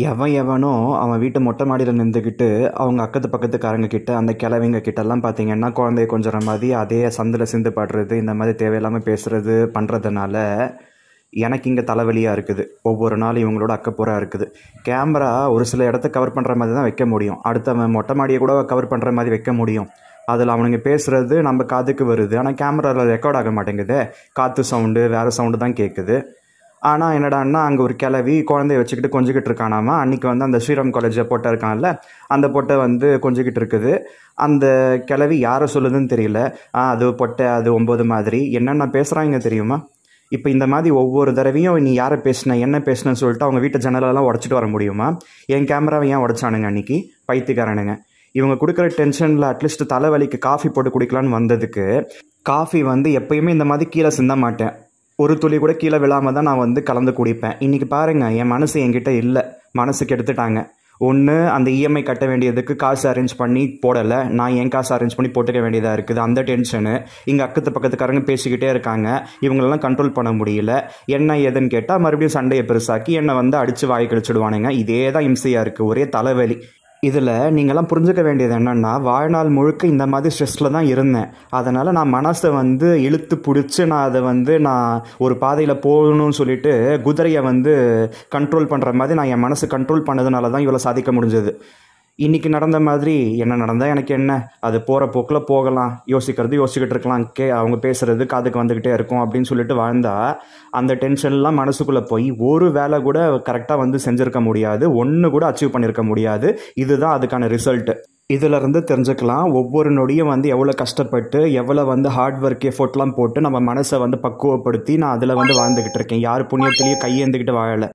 எவன் எவனோ அவன் வீட்டு மொட்டை மாடியில் நின்றுக்கிட்டு அவங்க அக்கத்து பக்கத்துக்காரங்க கிட்ட அந்த கிழவிங்க கிட்டலாம் பார்த்தீங்கன்னா குழந்தைய கொஞ்சற மாதிரி அதே சந்தில் சிந்து பாடுறது இந்த மாதிரி தேவையில்லாமல் பேசுகிறது பண்ணுறதுனால எனக்கு இங்கே தலைவலியாக இருக்குது. ஒவ்வொரு நாளும் இவங்களோட அக்கப்பூராக இருக்குது. கேமரா ஒரு சில இடத்த கவர் பண்ணுற மாதிரி தான் வைக்க முடியும், அடுத்தவன் மொட்டை மாடியை கூட கவர் பண்ணுற மாதிரி வைக்க முடியும். அதில் அவனுங்க பேசுகிறது நம்ம காதுக்கு வருது, ஆனால் கேமராவில் ரெக்கார்ட் ஆக மாட்டேங்குது. காற்று சவுண்டு வேறு சவுண்டு தான் கேட்குது. ஆனால் என்னடான்னா அங்கே ஒரு கிளவி குழந்தைய வச்சுக்கிட்டு கொஞ்சிக்கிட்டு இருக்கானாமா. அன்றைக்கி வந்து அந்த ஸ்ரீராம் காலேஜை பொட்டை இருக்கான்ல, அந்த பொட்டை வந்து கொஞ்சிக்கிட்டு இருக்குது. அந்த கிளவி யாரை சொல்லுதுன்னு தெரியல. அது பொட்டை, அது 9 மாதிரி என்னென்ன பேசுகிறாங்க தெரியுமா? இப்போ இந்த மாதிரி ஒவ்வொரு தடவையும் நீ யாரை பேசின என்ன பேசினன்னு சொல்லிட்டு அவங்க வீட்டு ஜன்னலெல்லாம் உடச்சிட்டு வர முடியுமா? என் கேமராவை ஏன் உடச்சானுங்க அன்றைக்கி? பைத்தியக்காரனுங்க. இவங்க கொடுக்குற டென்ஷனில் அட்லீஸ்ட் தலைவலிக்கு காஃபி போட்டு குடிக்கலான்னு வந்ததுக்கு, காஃபி வந்து எப்பயுமே இந்த மாதிரி கீழே சிந்த மாட்டேன், ஒரு துளி கூட கீழே விழாமல் தான் நான் வந்து கலந்து குடிப்பேன். இன்றைக்கி பாருங்கள், என் மனசு என்கிட்ட இல்லை, மனசுக்கு எடுத்துட்டாங்க. ஒன்று அந்த இஎம்ஐ கட்ட வேண்டியதுக்கு காசு அரேஞ்ச் பண்ணி போடலை, நான் என் காசு அரேஞ்ச் பண்ணி போட்டுக்க வேண்டியதாக இருக்குது. அந்த டென்ஷனு. இங்கே அக்கத்து பக்கத்துக்காரங்க பேசிக்கிட்டே இருக்காங்க, இவங்களெல்லாம் கண்ட்ரோல் பண்ண முடியல. என்ன ஏதுன்னு கேட்டால் மறுபடியும் சண்டையை பெருசாக்கி என்னை வந்து அடித்து வாய் கழிச்சுடுவானுங்க. இதே தான் இம்சையாக இருக்குது, ஒரே தலைவலி. இதில் நீங்கள்லாம் புரிஞ்சுக்க வேண்டியது என்னென்னா, வாழ்நாள் முழுக்க இந்த மாதிரி ஸ்ட்ரெஸ்ஸில் தான் இருந்தேன். அதனால் நான் மனசை வந்து இழுத்து பிடிச்சி நான் அதை வந்து நான் ஒரு பாதையில் போகணும்னு சொல்லிட்டு குதிரையை வந்து கண்ட்ரோல் பண்ணுற மாதிரி நான் என் மனசு கண்ட்ரோல் பண்ணதுனால தான் இவ்வளோ சாதிக்க முடிஞ்சது. இன்றைக்கி நடந்த மாதிரி என்ன நடந்தால் எனக்கு என்ன, அது போகிற போக்கில் போகலாம், யோசிச்சுக்கிட்டு இருக்கலாம், அவங்க பேசுகிறது காதுக்கு வந்துக்கிட்டே இருக்கும் அப்படின்னு சொல்லிட்டு வாழ்ந்தால் அந்த டென்ஷன்லாம் மனசுக்குள்ளே போய் ஒரு வேலை கூட கரெக்டாக வந்து செஞ்சுருக்க முடியாது, ஒன்று கூட அச்சீவ் பண்ணியிருக்க முடியாது. இதுதான் அதுக்கான ரிசல்ட்டு. இதிலிருந்து தெரிஞ்சுக்கலாம் ஒவ்வொரு நொடியும் வந்து எவ்வளோ கஷ்டப்பட்டு எவ்வளோ வந்து ஹார்ட் ஒர்க் எஃபோர்ட்லாம் போட்டு நம்ம மனசை வந்து பக்குவப்படுத்தி நான் அதில் வந்து வாழ்ந்துக்கிட்டு இருக்கேன். யார் புண்ணியத்துலேயும் கையேந்துக்கிட்டு வாழலை.